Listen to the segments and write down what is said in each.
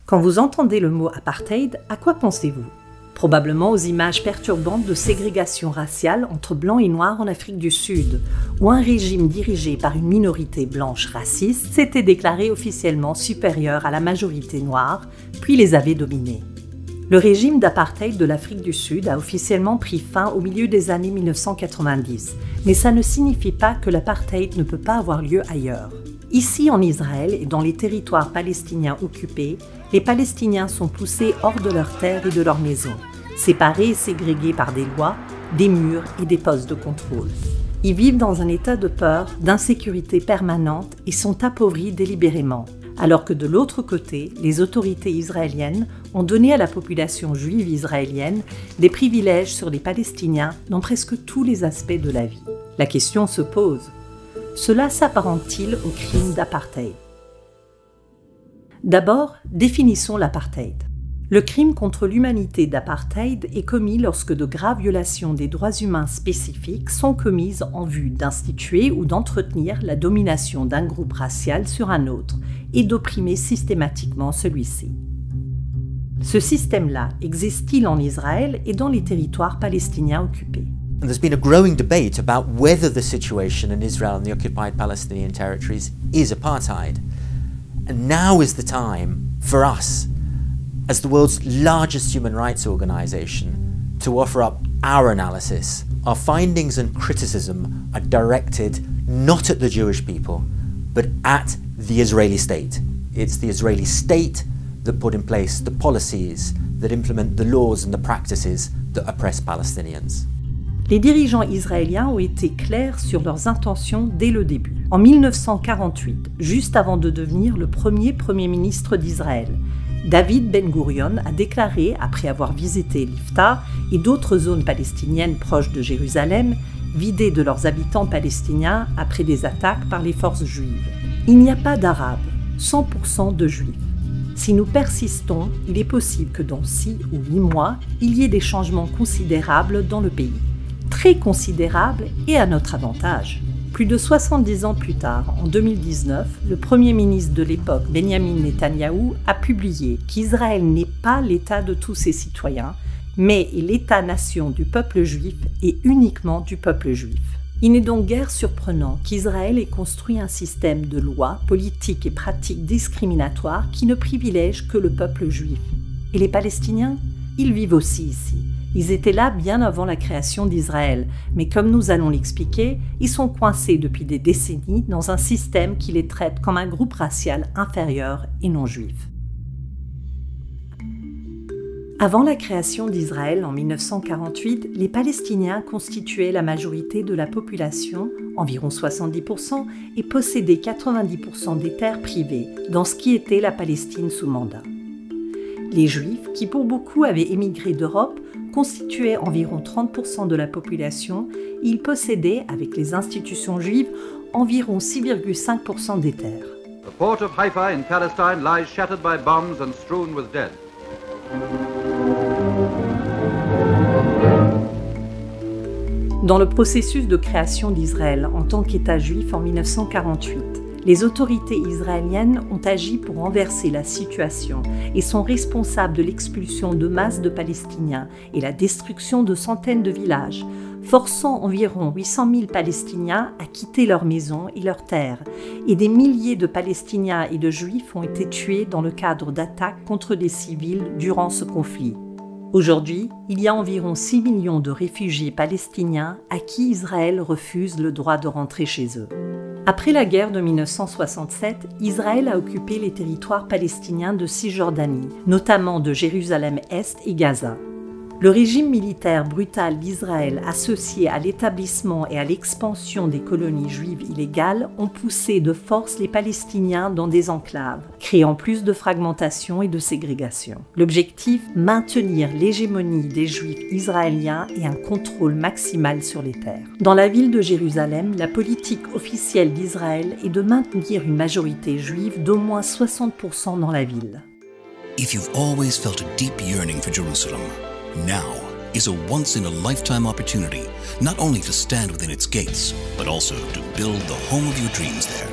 Quand vous entendez le mot apartheid, à quoi pensez-vous? Probablement aux images perturbantes de ségrégation raciale entre blancs et noirs en Afrique du Sud, où un régime dirigé par une minorité blanche raciste s'était déclaré officiellement supérieur à la majorité noire, puis les avait dominés. Le régime d'apartheid de l'Afrique du Sud a officiellement pris fin au milieu des années 1990, mais ça ne signifie pas que l'apartheid ne peut pas avoir lieu ailleurs. Ici en Israël et dans les territoires palestiniens occupés, les Palestiniens sont poussés hors de leurs terres et de leurs maisons, séparés et ségrégés par des lois, des murs et des postes de contrôle. Ils vivent dans un état de peur, d'insécurité permanente et sont appauvris délibérément, alors que de l'autre côté, les autorités israéliennes ont donné à la population juive israélienne des privilèges sur les Palestiniens dans presque tous les aspects de la vie. La question se pose. Cela s'apparente-t-il au crime d'apartheid? D'abord, définissons l'apartheid. Le crime contre l'humanité d'apartheid est commis lorsque de graves violations des droits humains spécifiques sont commises en vue d'instituer ou d'entretenir la domination d'un groupe racial sur un autre et d'opprimer systématiquement celui-ci. Ce système-là existe-t-il en Israël et dans les territoires palestiniens occupés? There's been a growing debate about whether the situation in Israel and the occupied Palestinian territories is apartheid. And now is the time for us, as the world's largest human rights organization, to offer up our analysis. Our findings and criticism are directed not at the Jewish people, but at the Israeli state. It's the Israeli state that put in place the policies that implement the laws and the practices that oppress Palestinians. Les dirigeants israéliens ont été clairs sur leurs intentions dès le début. En 1948, juste avant de devenir le premier Premier ministre d'Israël, David Ben-Gurion a déclaré, après avoir visité l'Ifta et d'autres zones palestiniennes proches de Jérusalem, vidées de leurs habitants palestiniens après des attaques par les forces juives. Il n'y a pas d'Arabes, 100% de Juifs. Si nous persistons, il est possible que dans 6 ou 8 mois, il y ait des changements considérables dans le pays. Très considérable et à notre avantage. Plus de 70 ans plus tard, en 2019, le Premier ministre de l'époque, Benjamin Netanyahou, a publié qu'Israël n'est pas l'État de tous ses citoyens, mais est l'État-nation du peuple juif et uniquement du peuple juif. Il n'est donc guère surprenant qu'Israël ait construit un système de lois, politiques et pratiques discriminatoires qui ne privilègent que le peuple juif. Et les Palestiniens? Ils vivent aussi ici. Ils étaient là bien avant la création d'Israël, mais comme nous allons l'expliquer, ils sont coincés depuis des décennies dans un système qui les traite comme un groupe racial inférieur et non juif. Avant la création d'Israël en 1948, les Palestiniens constituaient la majorité de la population, environ 70%, et possédaient 90% des terres privées, dans ce qui était la Palestine sous mandat. Les Juifs, qui pour beaucoup avaient émigré d'Europe, constituaient environ 30% de la population et ils possédaient, avec les institutions juives, environ 6,5% des terres. The port of Haifa in Palestine lies shattered by bombs and strewn with dead. Dans le processus de création d'Israël en tant qu'État juif en 1948, les autorités israéliennes ont agi pour renverser la situation et sont responsables de l'expulsion de masses de Palestiniens et la destruction de centaines de villages, forçant environ 800 000 Palestiniens à quitter leurs maisons et leurs terres, et des milliers de Palestiniens et de Juifs ont été tués dans le cadre d'attaques contre des civils durant ce conflit. Aujourd'hui, il y a environ 6 millions de réfugiés palestiniens à qui Israël refuse le droit de rentrer chez eux. Après la guerre de 1967, Israël a occupé les territoires palestiniens de Cisjordanie, notamment de Jérusalem-Est et Gaza. Le régime militaire brutal d'Israël associé à l'établissement et à l'expansion des colonies juives illégales ont poussé de force les Palestiniens dans des enclaves, créant plus de fragmentation et de ségrégation. L'objectif, maintenir l'hégémonie des Juifs israéliens et un contrôle maximal sur les terres. Dans la ville de Jérusalem, la politique officielle d'Israël est de maintenir une majorité juive d'au moins 60% dans la ville. If you've always felt a deep yearning for Jerusalem, now is a once-in-a-lifetime opportunity, not only to stand within its gates, but also to build the home of your dreams there.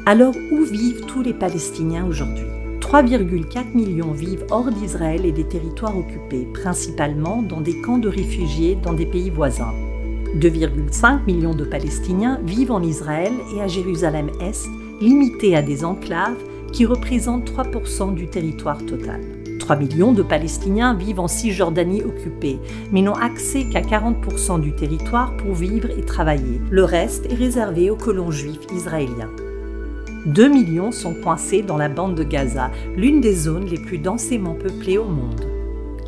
Alors, où vivent tous les Palestiniens aujourd'hui? 3,4 millions vivent hors d'Israël et des territoires occupés, principalement dans des camps de réfugiés dans des pays voisins. 2,5 millions de Palestiniens vivent en Israël et à Jérusalem-Est, limités à des enclaves qui représentent 3% du territoire total. 3 millions de Palestiniens vivent en Cisjordanie occupée, mais n'ont accès qu'à 40% du territoire pour vivre et travailler. Le reste est réservé aux colons juifs israéliens. 2 millions sont coincés dans la bande de Gaza, l'une des zones les plus densément peuplées au monde.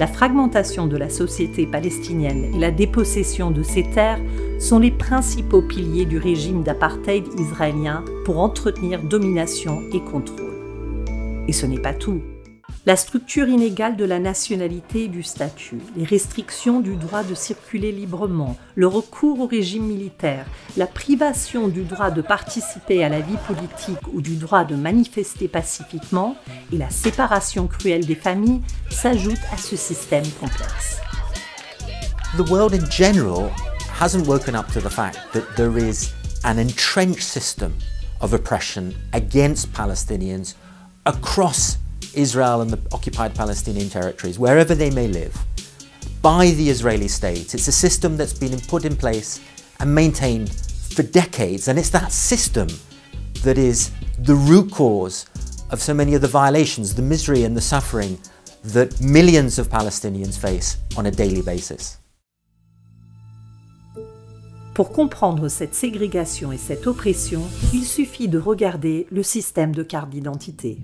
La fragmentation de la société palestinienne et la dépossession de ses terres sont les principaux piliers du régime d'apartheid israélien pour entretenir domination et contrôle. Et ce n'est pas tout. La structure inégale de la nationalité et du statut, les restrictions du droit de circuler librement, le recours au régime militaire, la privation du droit de participer à la vie politique ou du droit de manifester pacifiquement et la séparation cruelle des familles s'ajoutent à ce système complexe. The world in general hasn't woken up to the fact that there is an entrenched system of oppression against Palestinians across Israel and the occupied Palestinian territories, wherever they may live, by the Israeli state. It's a system that's been put in place and maintained for decades, and it's that system that is the root cause of so many of the violations, the misery and the suffering that millions of Palestinians face on a daily basis. Pour comprendre cette ségrégation et cette oppression, il suffit de regarder le système de carte d'identité.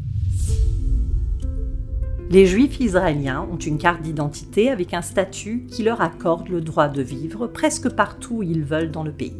Les Juifs israéliens ont une carte d'identité avec un statut qui leur accorde le droit de vivre presque partout où ils veulent dans le pays.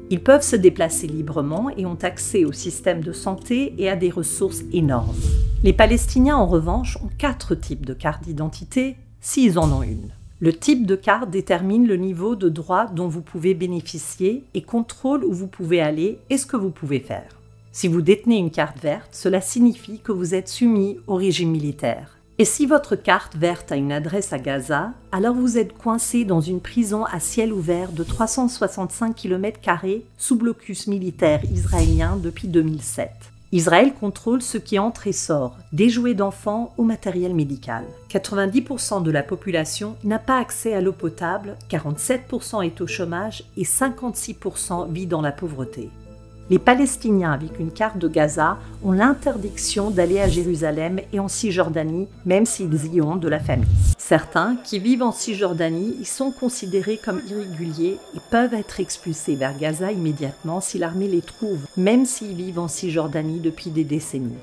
Ils peuvent se déplacer librement et ont accès au système de santé et à des ressources énormes. Les Palestiniens, en revanche, ont 4 types de cartes d'identité, s'ils en ont une. Le type de carte détermine le niveau de droit dont vous pouvez bénéficier et contrôle où vous pouvez aller et ce que vous pouvez faire. Si vous détenez une carte verte, cela signifie que vous êtes soumis au régime militaire. Et si votre carte verte a une adresse à Gaza, alors vous êtes coincé dans une prison à ciel ouvert de 365 km² sous blocus militaire israélien depuis 2007. Israël contrôle ce qui entre et sort, des jouets d'enfants au matériel médical. 90% de la population n'a pas accès à l'eau potable, 47% est au chômage et 56% vit dans la pauvreté. Les Palestiniens avec une carte de Gaza ont l'interdiction d'aller à Jérusalem et en Cisjordanie, même s'ils y ont de la famille. Certains qui vivent en Cisjordanie y sont considérés comme irréguliers et peuvent être expulsés vers Gaza immédiatement si l'armée les trouve, même s'ils vivent en Cisjordanie depuis des décennies.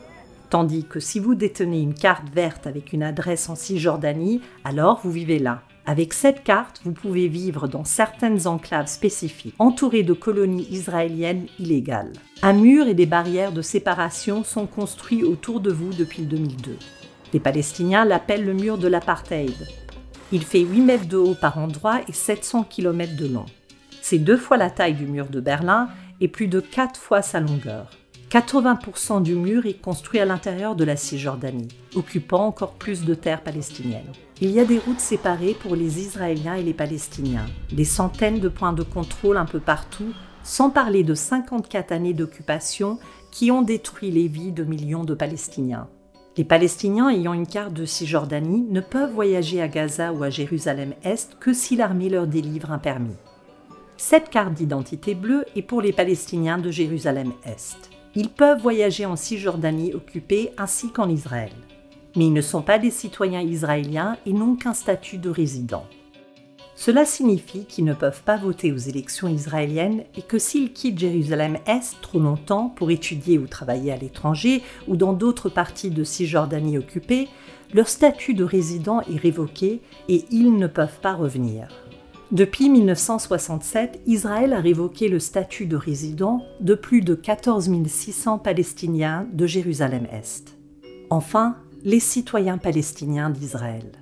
Tandis que si vous détenez une carte verte avec une adresse en Cisjordanie, alors vous vivez là. Avec cette carte, vous pouvez vivre dans certaines enclaves spécifiques, entourées de colonies israéliennes illégales. Un mur et des barrières de séparation sont construits autour de vous depuis 2002. Les Palestiniens l'appellent le mur de l'apartheid. Il fait 8 mètres de haut par endroit et 700 km de long. C'est 2 fois la taille du mur de Berlin et plus de 4 fois sa longueur. 80% du mur est construit à l'intérieur de la Cisjordanie, occupant encore plus de terres palestiniennes. Il y a des routes séparées pour les Israéliens et les Palestiniens, des centaines de points de contrôle un peu partout, sans parler de 54 années d'occupation qui ont détruit les vies de millions de Palestiniens. Les Palestiniens ayant une carte de Cisjordanie ne peuvent voyager à Gaza ou à Jérusalem-Est que si l'armée leur délivre un permis. Cette carte d'identité bleue est pour les Palestiniens de Jérusalem-Est. Ils peuvent voyager en Cisjordanie occupée ainsi qu'en Israël. Mais ils ne sont pas des citoyens israéliens et n'ont qu'un statut de résident. Cela signifie qu'ils ne peuvent pas voter aux élections israéliennes et que s'ils quittent Jérusalem-Est trop longtemps pour étudier ou travailler à l'étranger ou dans d'autres parties de Cisjordanie occupée, leur statut de résident est révoqué et ils ne peuvent pas revenir. Depuis 1967, Israël a révoqué le statut de résident de plus de 14 600 Palestiniens de Jérusalem-Est. Enfin, les citoyens palestiniens d'Israël.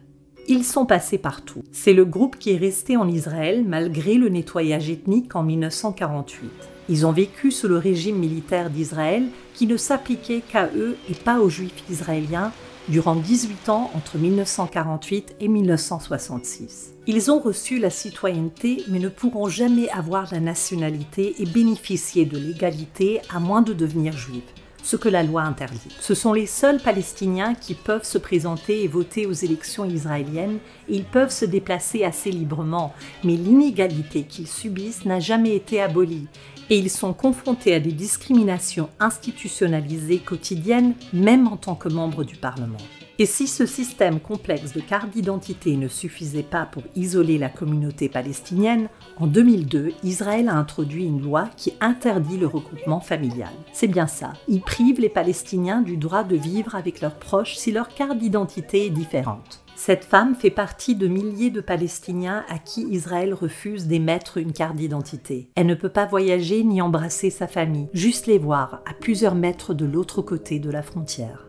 Ils sont passés partout. C'est le groupe qui est resté en Israël malgré le nettoyage ethnique en 1948. Ils ont vécu sous le régime militaire d'Israël qui ne s'appliquait qu'à eux et pas aux Juifs israéliens durant 18 ans entre 1948 et 1966. Ils ont reçu la citoyenneté mais ne pourront jamais avoir la nationalité et bénéficier de l'égalité à moins de devenir juifs, ce que la loi interdit. Ce sont les seuls Palestiniens qui peuvent se présenter et voter aux élections israéliennes et ils peuvent se déplacer assez librement, mais l'inégalité qu'ils subissent n'a jamais été abolie et ils sont confrontés à des discriminations institutionnalisées quotidiennes, même en tant que membres du Parlement. Et si ce système complexe de carte d'identité ne suffisait pas pour isoler la communauté palestinienne, en 2002, Israël a introduit une loi qui interdit le regroupement familial. C'est bien ça, il prive les Palestiniens du droit de vivre avec leurs proches si leur carte d'identité est différente. Cette femme fait partie de milliers de Palestiniens à qui Israël refuse d'émettre une carte d'identité. Elle ne peut pas voyager ni embrasser sa famille, juste les voir à plusieurs mètres de l'autre côté de la frontière.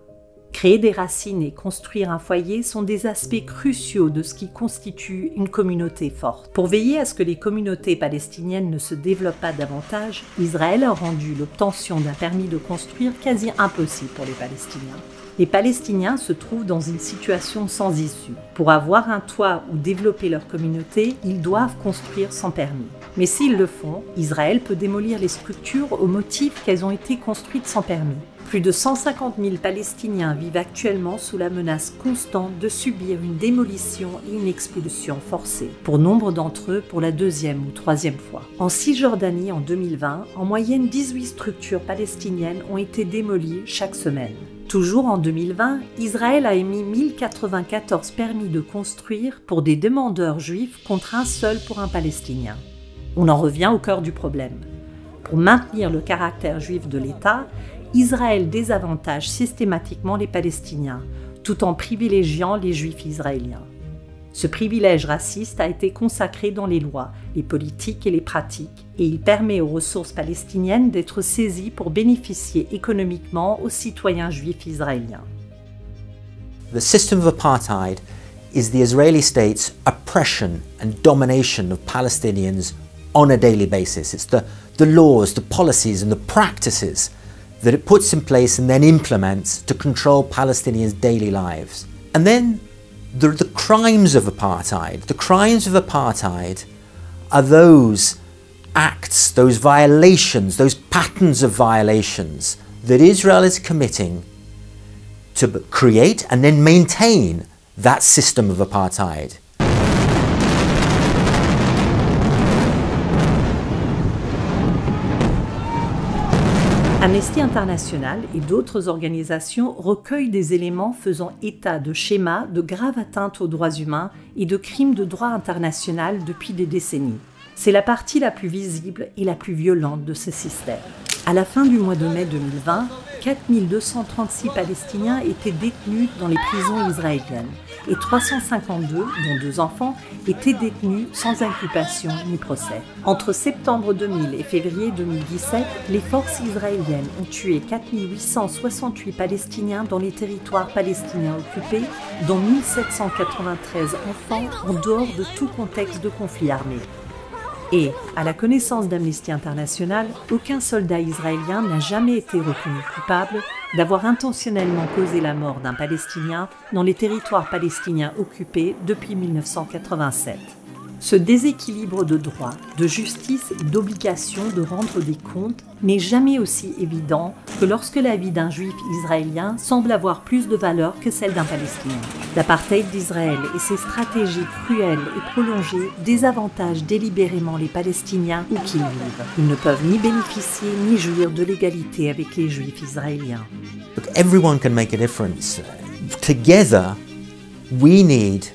Créer des racines et construire un foyer sont des aspects cruciaux de ce qui constitue une communauté forte. Pour veiller à ce que les communautés palestiniennes ne se développent pas davantage, Israël a rendu l'obtention d'un permis de construire quasi impossible pour les Palestiniens. Les Palestiniens se trouvent dans une situation sans issue. Pour avoir un toit ou développer leur communauté, ils doivent construire sans permis. Mais s'ils le font, Israël peut démolir les structures au motif qu'elles ont été construites sans permis. Plus de 150 000 Palestiniens vivent actuellement sous la menace constante de subir une démolition et une expulsion forcée, pour nombre d'entre eux pour la deuxième ou troisième fois. En Cisjordanie en 2020, en moyenne 18 structures palestiniennes ont été démolies chaque semaine. Toujours en 2020, Israël a émis 1094 permis de construire pour des demandeurs juifs contre un seul pour un Palestinien. On en revient au cœur du problème. Pour maintenir le caractère juif de l'État, Israël désavantage systématiquement les Palestiniens, tout en privilégiant les Juifs israéliens. Ce privilège raciste a été consacré dans les lois, les politiques et les pratiques, et il permet aux ressources palestiniennes d'être saisies pour bénéficier économiquement aux citoyens juifs israéliens. The system of apartheid is the Israeli state's oppression and domination of Palestinians on a daily basis. It's the laws, the policies and the practices that it puts in place and then implements to control Palestinians' daily lives. And then the crimes of apartheid. The crimes of apartheid are those acts, those violations, those patterns of violations that Israel is committing to create and then maintain that system of apartheid. Amnesty International et d'autres organisations recueillent des éléments faisant état de schémas de graves atteintes aux droits humains et de crimes de droit international depuis des décennies. C'est la partie la plus visible et la plus violente de ce système. À la fin du mois de mai 2020, 4236 Palestiniens étaient détenus dans les prisons israéliennes et 352, dont 2 enfants, étaient détenus sans inculpation ni procès. Entre septembre 2000 et février 2017, les forces israéliennes ont tué 4868 Palestiniens dans les territoires palestiniens occupés, dont 1793 enfants en dehors de tout contexte de conflit armé. Et, à la connaissance d'Amnesty International, aucun soldat israélien n'a jamais été reconnu coupable d'avoir intentionnellement causé la mort d'un Palestinien dans les territoires palestiniens occupés depuis 1987. Ce déséquilibre de droit, de justice et d'obligation de rendre des comptes n'est jamais aussi évident que lorsque la vie d'un juif israélien semble avoir plus de valeur que celle d'un Palestinien. L'apartheid d'Israël et ses stratégies cruelles et prolongées désavantagent délibérément les Palestiniens où qu'ils vivent. Ils ne peuvent ni bénéficier ni jouir de l'égalité avec les juifs israéliens. Look, everyone can make a difference. Together, we need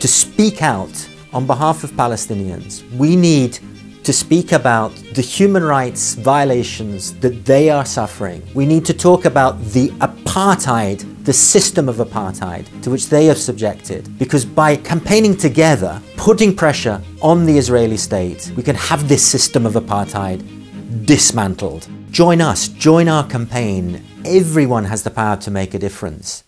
to speak out on behalf of Palestinians. We need to speak about the human rights violations that they are suffering. We need to talk about the apartheid, the system of apartheid to which they are subjected. Because by campaigning together, putting pressure on the Israeli state, we can have this system of apartheid dismantled. Join us, join our campaign. Everyone has the power to make a difference.